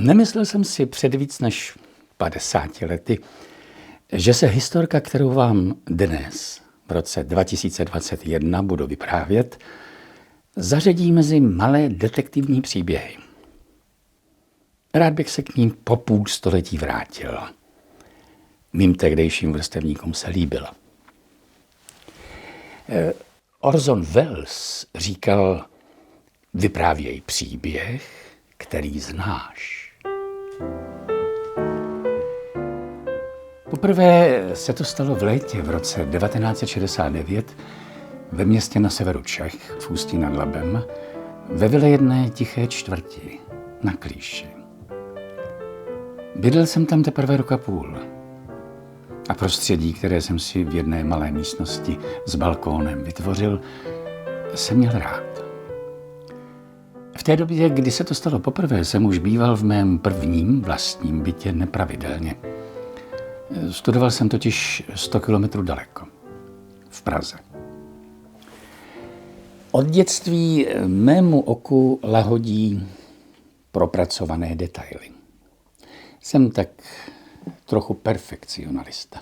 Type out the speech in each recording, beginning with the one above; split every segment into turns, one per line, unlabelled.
Nemyslel jsem si před víc než 50 lety, že se historka, kterou vám dnes, v roce 2021, budu vyprávět, zařadí mezi malé detektivní příběhy. Rád bych se k ním po půl století vrátil. Mým tehdejším vrstevníkům se líbila. Orson Welles říkal, vyprávěj příběh, který znáš. Poprvé se to stalo v létě v roce 1969 ve městě na severu Čech, v Ústí nad Labem, ve vile jedné tiché čtvrti na Klíši. Bydlel jsem tam teprve rok a půl. A prostředí, které jsem si v jedné malé místnosti s balkónem vytvořil, jsem měl rád. V té době, kdy se to stalo poprvé, jsem už býval v mém prvním vlastním bytě nepravidelně. Studoval jsem totiž 100 kilometrů daleko, v Praze. Od dětství mému oku lahodí propracované detaily. Jsem tak trochu perfekcionalista.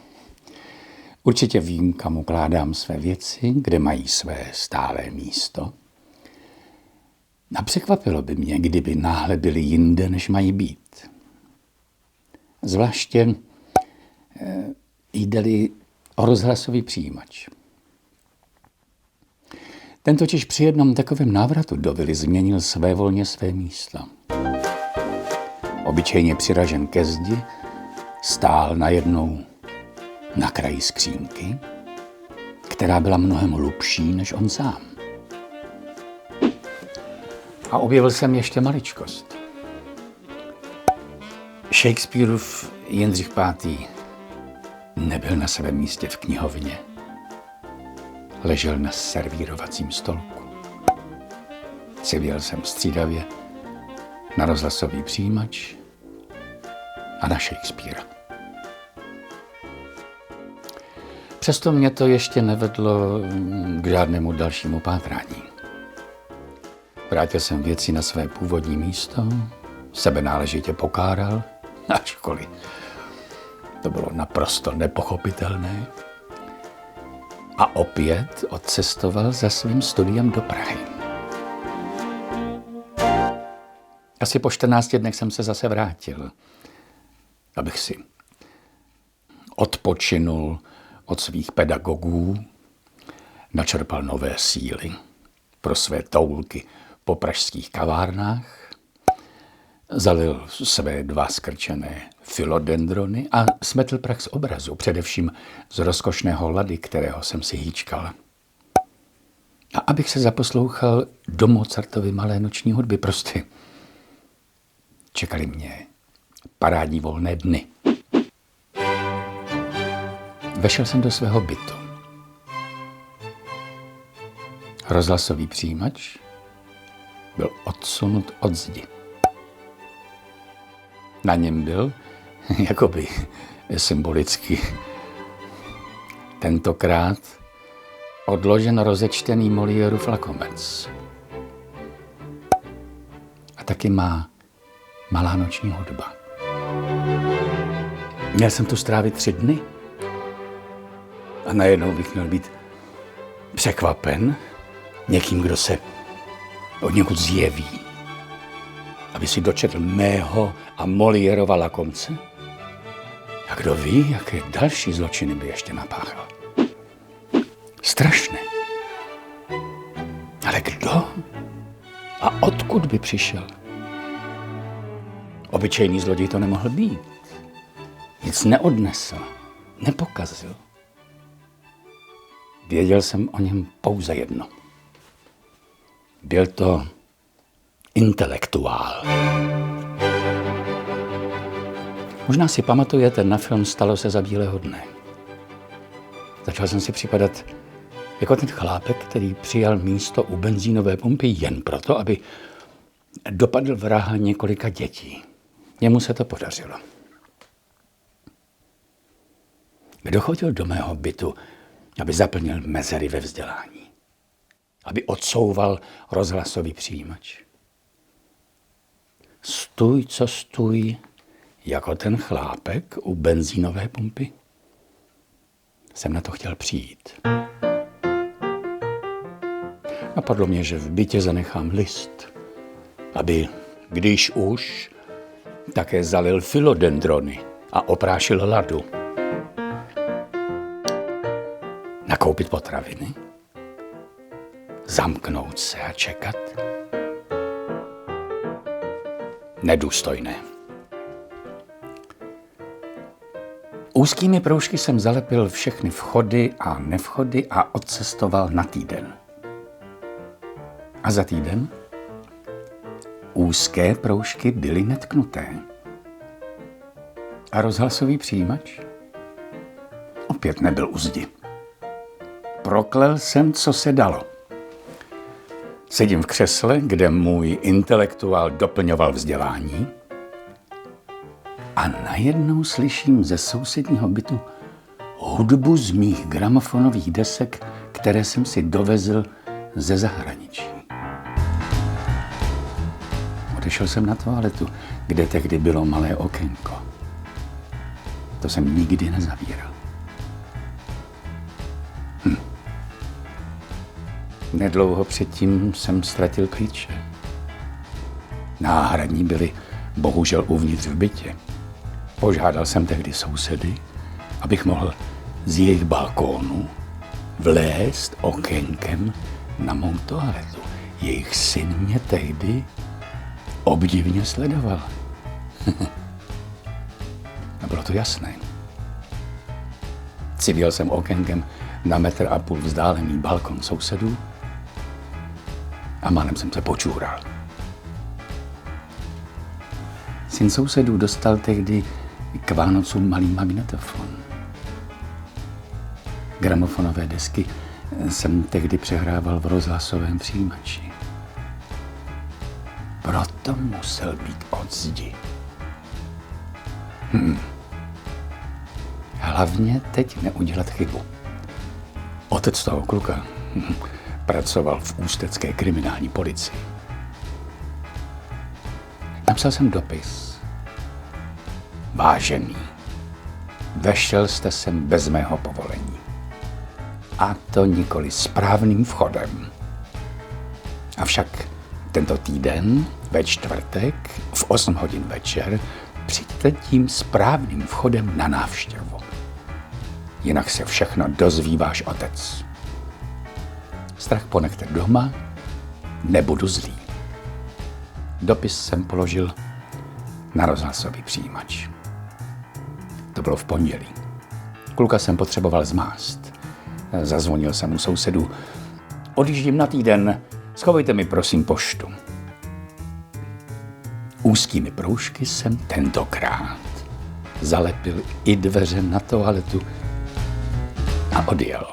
Určitě vím, kam ukládám své věci, kde mají své stálé místo. A překvapilo by mě, kdyby náhle byly jinde, než mají být. Zvláště jde-li o rozhlasový přijímač. Ten totiž při jednom takovém návratu do vily změnil svévolně své místo. Obyčejně přiražen ke zdi, stál najednou na kraji skřínky, která byla mnohem hlubší než on sám. A objevil jsem ještě maličkost. Shakespeareův Jindřich V. nebyl na svém místě v knihovně. Ležel na servírovacím stolku. Civěl jsem střídavě na rozhlasový přijímač a na Shakespearea. Přesto mě to ještě nevedlo k žádnému dalšímu pátrání. Vrátil jsem věci na své původní místo, sebe náležitě pokáral, ačkoliv to bylo naprosto nepochopitelné. A opět odcestoval za svým studiem do Prahy. Asi po 14 dnech jsem se zase vrátil, abych si odpočinul od svých pedagogů, načerpal nové síly pro své toulky po pražských kavárnách, zalil své 2 skrčené filodendrony a smetl prach z obrazu, především z rozkošného lady, kterého jsem si hýčkal. A abych se zaposlouchal do Mozartovy malé noční hudby, prostě čekali mě parádní volné dny. Vešel jsem do svého bytu. Rozhlasový přijímač byl odsunut od zdi. Na něm byl, jakoby symbolicky, tentokrát odložen rozečtený Moliérův lakomec. A taky má malá noční hudba. Měl jsem tu strávit 3 dny a najednou bych měl být překvapen někým, kdo se od někud zjeví, aby si dočetl mého a Moliérova lakomce. A kdo ví, jaké další zločiny by ještě napáchal. Strašné. Ale kdo a odkud by přišel? Obyčejný zloděj to nemohl být. Nic neodnesl, nepokazil. Věděl jsem o něm pouze jedno. Byl to intelektuál. Možná si pamatujete na film Stalo se za bílého dne. Začal jsem si připadat jako ten chlápek, který přijal místo u benzínové pumpy jen proto, aby dopadl vraha několika dětí. Jemu se to podařilo. Kdo chodil do mého bytu, aby zaplnil mezery ve vzdělání? Aby odsouval rozhlasový přijímač? stůj, co stůj, jako ten chlápek u benzínové pumpy. Jsem na to chtěl přijít. Napadlo mě, že v bytě zanechám list, aby, když už, také zalil filodendrony a oprášil ladu. Nakoupit potraviny, zamknout se a čekat. Nedůstojné. Úzkými proužky jsem zalepil všechny vchody a nevchody a odcestoval na týden. A za týden úzké proužky byly netknuté. A rozhlasový přijímač opět nebyl u zdi. Proklel jsem, co se dalo. Sedím v křesle, kde můj intelektuál doplňoval vzdělání, a najednou slyším ze sousedního bytu hudbu z mých gramofonových desek, které jsem si dovezl ze zahraničí. Odešel jsem na toaletu, kde tehdy bylo malé okénko. To jsem nikdy nezavíral. Nedlouho předtím jsem ztratil klíče. Náhradní byly bohužel uvnitř v bytě. Požádal jsem tehdy sousedy, abych mohl z jejich balkónu vlézt okénkem na mou toaletu. Jejich syn mě tehdy obdivně sledoval. A bylo to jasné. Cítil jsem okénkem na 1,5 metru vzdálený balkon sousedů a málem jsem se počůral. Syn sousedů dostal tehdy k Vánocům malý magnetofon. Gramofonové desky jsem tehdy přehrával v rozhlasovém přijímači. Proto musel být od zdi. Hlavně teď neudělat chybu. Otec toho kluka pracoval v ústecké kriminální policii. Napsal jsem dopis. Vážený, vešel jste sem bez mého povolení. A to nikoli správným vchodem. Avšak tento týden ve čtvrtek v 8 hodin večer přijďte tím správným vchodem na návštěvu. Jinak se všechno dozví váš otec. Strach ponechte doma, nebudu zlý. Dopis jsem položil na rozhlasový přijímač. To bylo v pondělí. Kluka jsem potřeboval zmást. Zazvonil jsem u sousedů. Odjíždím na týden, schovejte mi prosím poštu. Úzkými proužky jsem tentokrát zalepil i dveře na toaletu a odjel.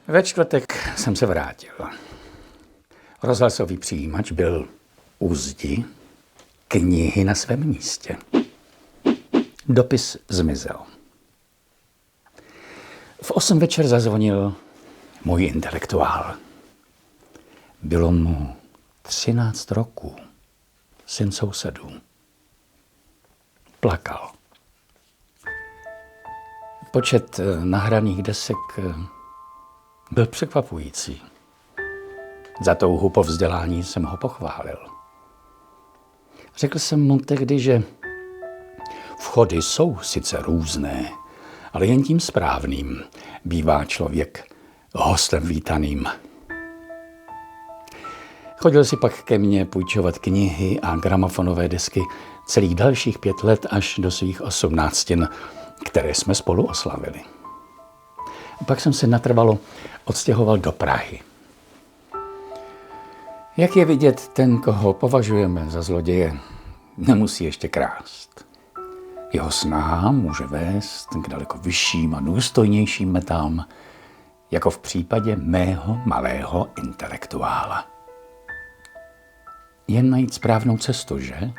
Ve čtvrtek jsem se vrátil. Rozhlasový přijímač byl u zdi, knihy na svém místě. Dopis zmizel. V 8 večer zazvonil můj intelektuál. Bylo mu 13 roků, syn sousedů. Plakal. Počet nahraných desek byl překvapující. Za touhu po vzdělání jsem ho pochválil. Řekl jsem mu tehdy, že vchody jsou sice různé, ale jen tím správným bývá člověk hostem vítaným. Chodil si pak ke mně půjčovat knihy a gramofonové desky celých dalších 5 let až do svých 18, které jsme spolu oslavili. Pak jsem se natrvalo odstěhoval do Prahy. Jak je vidět, ten, koho považujeme za zloděje, nemusí ještě krást. Jeho snaha může vést k daleko vyšším a důstojnějším metám, jako v případě mého malého intelektuála. Jen najít správnou cestu, že?